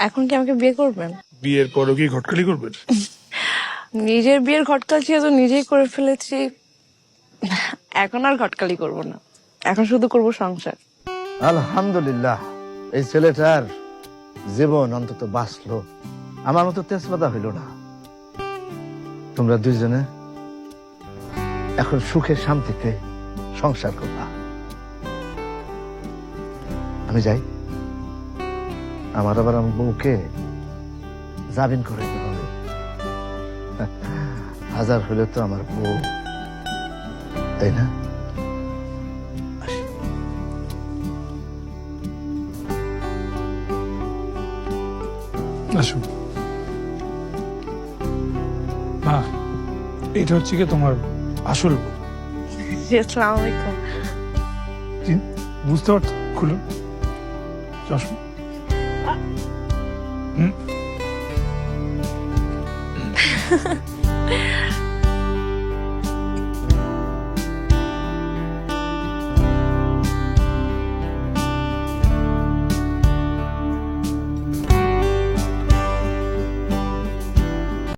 এখন কি আমাকে বিয়ে করবেন? বিয়ের পরও কি ঘটকালি করবেন? নিজের বিয়ের ঘটকালি তো নিজেই করে ফেলেছি, এখন আর ঘটকালি করব না, এখন শুধু করব সংসার। আলহামদুলিল্লাহ, এই ছেলেটার জীবন অন্তত বাঁচলো, আমার মতো তেজপাতা হইল না। তোমরা দুইজনে এখন সুখে শান্তিতে সংসার করবা। আমি যাই, আমার আবার আমার বউকে জামিন করে দিতে হবে। হাজার হলে তো আমার বউ, তাই না? আসুন। মা, এটা হচ্ছে কি তোমার আসল বউ। আসসালামু আলাইকুম। বুঝতে পারছো? খুলুন চশমা। হুম